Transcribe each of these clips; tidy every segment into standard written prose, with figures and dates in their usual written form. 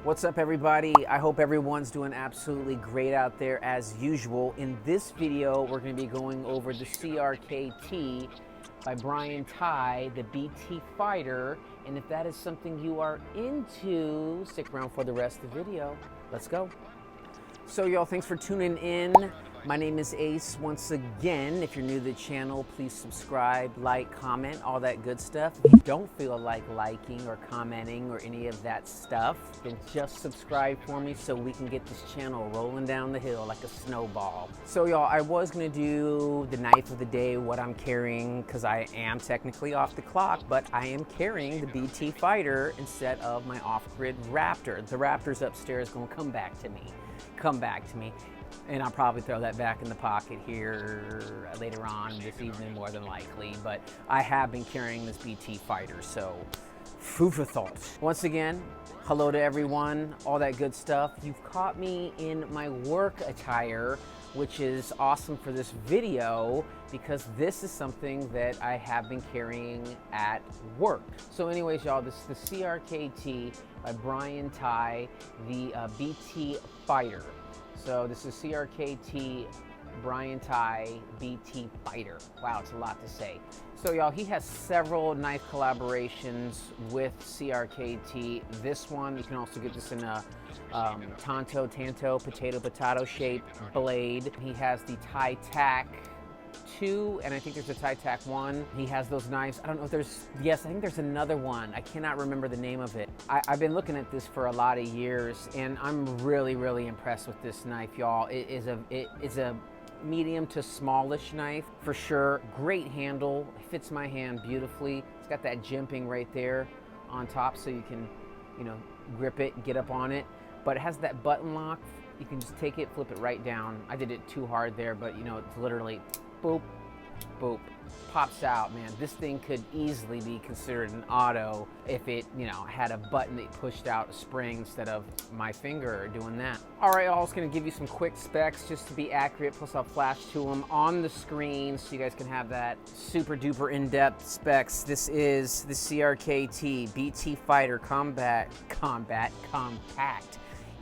What's up, everybody? I hope everyone's doing absolutely great out there as usual. In this video, we're going to be going over the Crkt by Brian Ty, the BT Fighter. And if that is something you are into, stick around for the rest of the video. Let's go. So y'all, thanks for tuning in. My name is Ace once again. If you're new to the channel, please subscribe, like, comment, all that good stuff. If you don't feel like liking or commenting or any of that stuff, then just subscribe for me so we can get this channel rolling down the hill like a snowball. So y'all, I was gonna do the knife of the day, what I'm carrying, because I am technically off the clock, but I am carrying the BT Fighter instead of my off-grid Raptor. The Raptor's upstairs gonna come back to me. And I'll probably throw that back in the pocket here later on this evening, more than likely. But I have been carrying this BT Fighter, so food for thought. Once again, hello to everyone, all that good stuff. You've caught me in my work attire, which is awesome for this video because this is something that I have been carrying at work. So anyways, y'all, this is the Crkt by Brian Ty, the BT Fighter. So this is Crkt Brian Ty BT Fighter. Wow, it's a lot to say. So y'all, he has several knife collaborations with Crkt. This one, you can also get this in a tanto, potato shape blade. He has the Ty Tac 2, and I think there's a Ty Tac 1. He has those knives. I don't know if there's, yes, I think there's another one. I cannot remember the name of it. I've been looking at this for a lot of years, and I'm really impressed with this knife, y'all. It is a medium to smallish knife for sure. Great handle, it fits my hand beautifully. It's got that jimping right there on top so you can, grip it, get up on it. But it has that button lock. You can just take it, flip it right down. I did it too hard there, but it's literally boop, boop, pops out, man. This thing could easily be considered an auto if it, had a button that pushed out a spring instead of my finger doing that. All right, I was gonna give you some quick specs just to be accurate, plus I'll flash to them on the screen so you guys can have that super duper in-depth specs. This is the Crkt BT Fighter Compact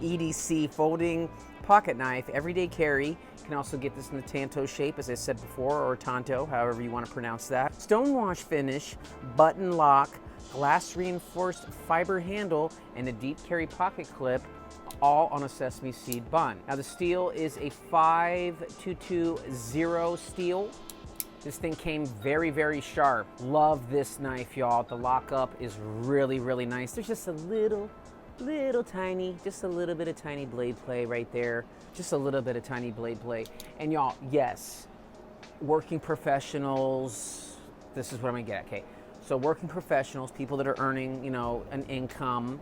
EDC folding pocket knife, everyday carry. You can also get this in the tanto shape, as I said before, or tanto, however you want to pronounce that. Stonewash finish, button lock, glass reinforced fiber handle, and a deep carry pocket clip, all on a sesame seed bun. Now the steel is a 5220 steel. This thing came very sharp. Love this knife, y'all. The lockup is really nice. There's just a little tiny, just a little bit of tiny blade play right there. Just a little bit of tiny blade play. And y'all, yes, working professionals, this is what I'm gonna get at, okay? So working professionals, people that are earning, an income,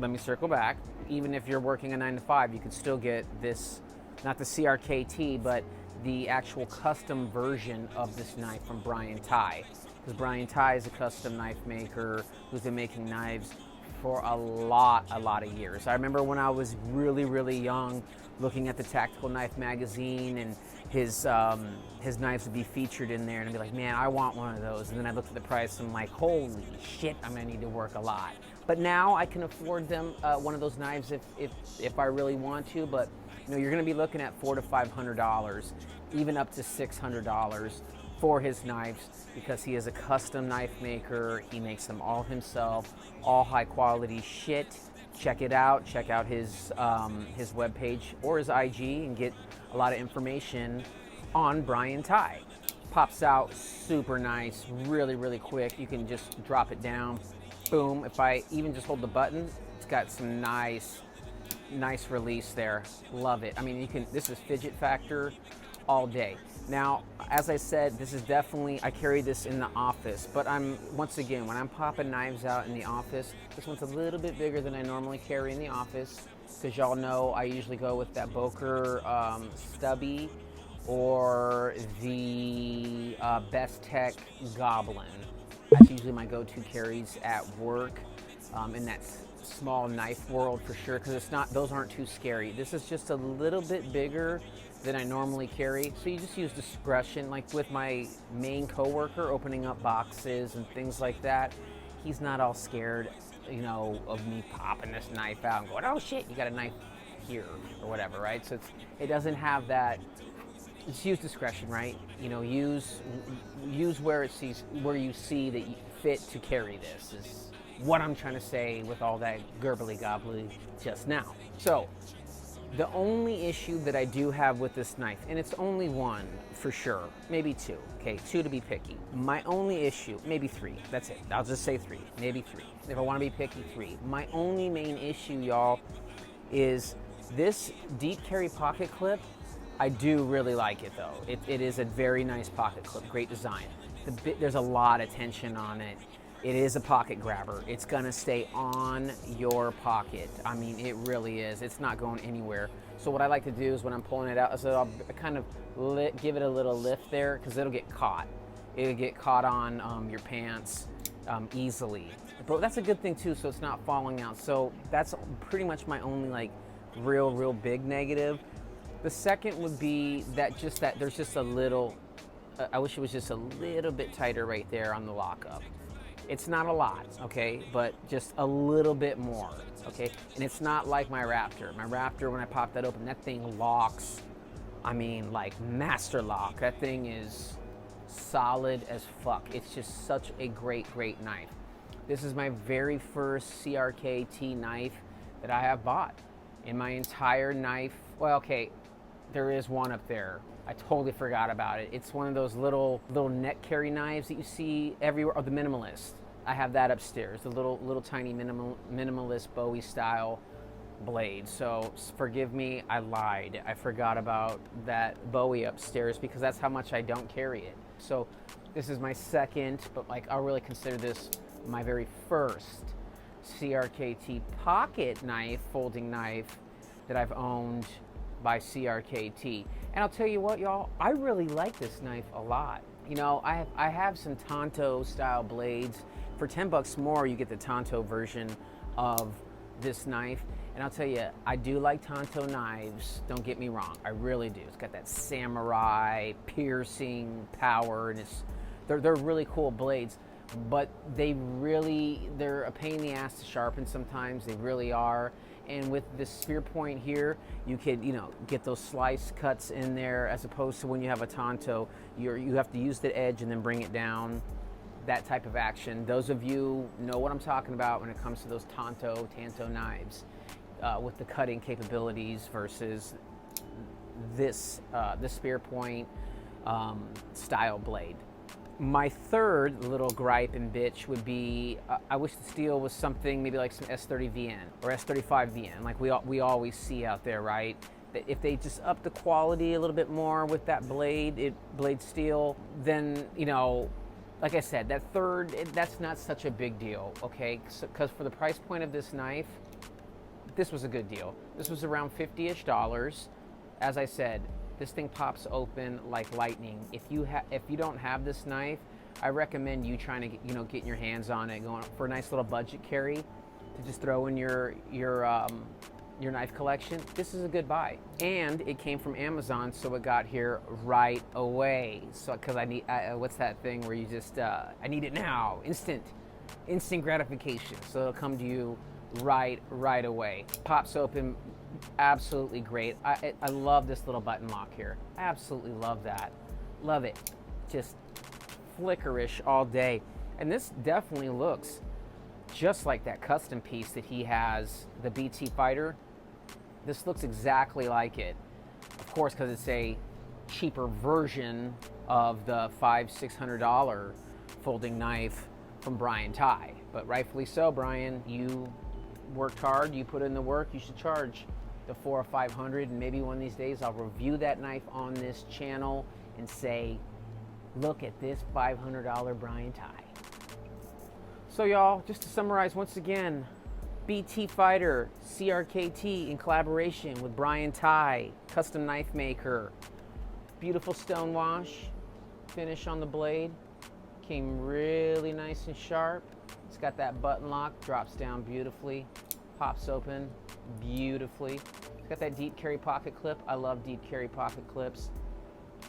let me circle back. Even if you're working a 9 to 5, you could still get this, not the Crkt, but the actual custom version of this knife from Brian Ty. Because Brian Ty is a custom knife maker who's been making knives for a lot of years. I remember when I was really young, looking at the Tactical Knife magazine, and his knives would be featured in there, and I'd be like, man, I want one of those. And then I looked at the price and I'm like, holy shit, I'm gonna need to work a lot. But now I can afford them, one of those knives if I really want to. But you're gonna be looking at $400 to $500, even up to $600 for his knives, because he is a custom knife maker. He makes them all himself, all high quality shit. Check it out. Check out his webpage or his IG and get a lot of information on Brian Ty. Pops out super nice, really quick. You can just drop it down, boom. If I even just hold the button, it's got some nice release there. Love it. I mean, this is fidget factor all day. Now, as I said, this is definitely, I carry this in the office, but once again, when I'm popping knives out in the office, this one's a little bit bigger than I normally carry in the office, because y'all know I usually go with that Boker stubby or the Best Tech Goblin. That's usually my go-to carries at work in that small knife world for sure, because those aren't too scary. This is just a little bit bigger than I normally carry. So you just use discretion, like with my main coworker opening up boxes and things like that. He's not all scared. you know, of me popping this knife out and going, oh shit, you got a knife here or whatever, right? So it doesn't have that. Just use discretion, right? You know, use where you see that you fit to carry this. Is what I'm trying to say with all that gurgly gobbly just now. So the only issue that I do have with this knife, and it's only one for sure, maybe two, okay, two to be picky. My only issue, maybe three, that's it. I'll just say three, maybe three. If I want to be picky, three. My only main issue, y'all, is this deep carry pocket clip. I do really like it though. It is a very nice pocket clip, great design. There's a lot of tension on it. It is a pocket grabber. It's gonna stay on your pocket. I mean, it really is. It's not going anywhere. So what I like to do is when I'm pulling it out, so I'll kind of give it a little lift there because it'll get caught. It'll get caught on your pants easily. But that's a good thing too, so it's not falling out. So that's pretty much my only like real big negative. The second would be that there's just a little, I wish it was just a little bit tighter right there on the lockup. It's not a lot, okay, but just a little bit more, okay? And it's not like my Raptor. My Raptor, when I pop that open, that thing locks, I mean, like master lock. That thing is solid as fuck. It's just such a great knife. This is my very first CRKT knife that I have bought in my entire knife. Well, okay, there is one up there. I totally forgot about it. It's one of those little neck carry knives that you see everywhere, or the minimalist. I have that upstairs, the little tiny minimalist Bowie style blade. So forgive me, I lied. I forgot about that Bowie upstairs because that's how much I don't carry it. So this is my second, but like I'll really consider this my very first CRKT pocket knife, folding knife that I've owned by CRKT. And I'll tell you what, y'all, I really like this knife a lot. You know, I have some Tonto style blades. For 10 bucks more, you get the Tonto version of this knife. And I'll tell you, I do like Tonto knives, don't get me wrong, I really do. It's got that samurai, piercing power, and they're really cool blades. But they're a pain in the ass to sharpen sometimes, they really are. And with this spear point here, you could, you know, get those slice cuts in there, as opposed to when you have a Tonto, you have to use the edge and then bring it down. That type of action. Those of you know what I'm talking about when it comes to those Tanto knives with the cutting capabilities versus this spear point style blade. My third little gripe and bitch would be, I wish the steel was something maybe like some S30VN or S35VN, like we always see out there, right? That if they just up the quality a little bit more with that blade steel, then, you know, like I said, that's not such a big deal, okay? Because for the price point of this knife, this was a good deal. This was around $50-ish. As I said, this thing pops open like lightning. If you don't have this knife, I recommend you trying to get your hands on it, going for a nice little budget carry to just throw in your knife collection. This is a good buy, and it came from Amazon, so it got here right away. So because I need what's that thing where you just I need it now, instant gratification. So it'll come to you right away. Pops open. Absolutely great. I love this little button lock here. Absolutely love that. Love it. Just flickerish all day. And this definitely looks just like that custom piece that he has, the BT Fighter. This looks exactly like it. Of course, because it's a cheaper version of the $500-600 folding knife from Brian Ty. But rightfully so, Brian. You worked hard, you put in the work, you should charge the $400 or $500, and maybe one of these days I'll review that knife on this channel and say, look at this $500 Brian Ty. So y'all, just to summarize once again, BT Fighter, CRKT in collaboration with Brian Ty, custom knife maker, beautiful stone wash, finish on the blade, came really nice and sharp. It's got that button lock, drops down beautifully, pops open beautifully. It's got that deep carry pocket clip. I love deep carry pocket clips.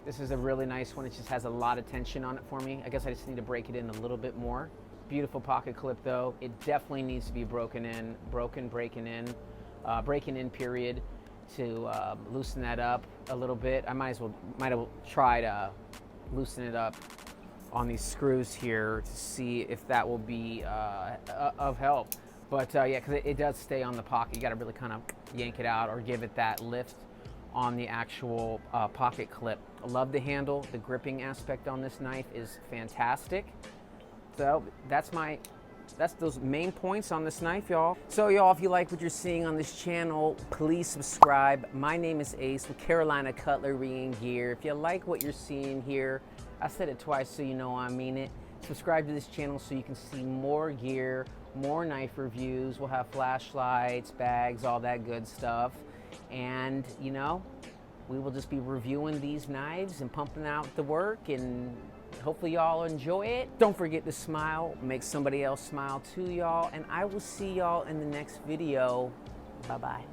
This is a really nice one. It just has a lot of tension on it for me. I guess I just need to break it in a little bit more. Beautiful pocket clip though. It definitely needs to be breaking in period, to loosen that up a little bit. I might as well try to loosen it up on these screws here to see if that will be of help. But yeah, because it does stay on the pocket. You got to really kind of yank it out or give it that lift on the actual pocket clip. I love the handle. The gripping aspect on this knife is fantastic. So that's those main points on this knife, y'all. So y'all, if you like what you're seeing on this channel, please subscribe. My name is Ace with Carolina Cutlery and Gear. If you like what you're seeing here, I said it twice so you know I mean it. Subscribe to this channel so you can see more gear, more knife reviews. We'll have flashlights, bags, all that good stuff. And you know, we will just be reviewing these knives and pumping out the work, and hopefully y'all enjoy it. Don't forget to smile, make somebody else smile too, y'all. And I will see y'all in the next video. Bye-bye.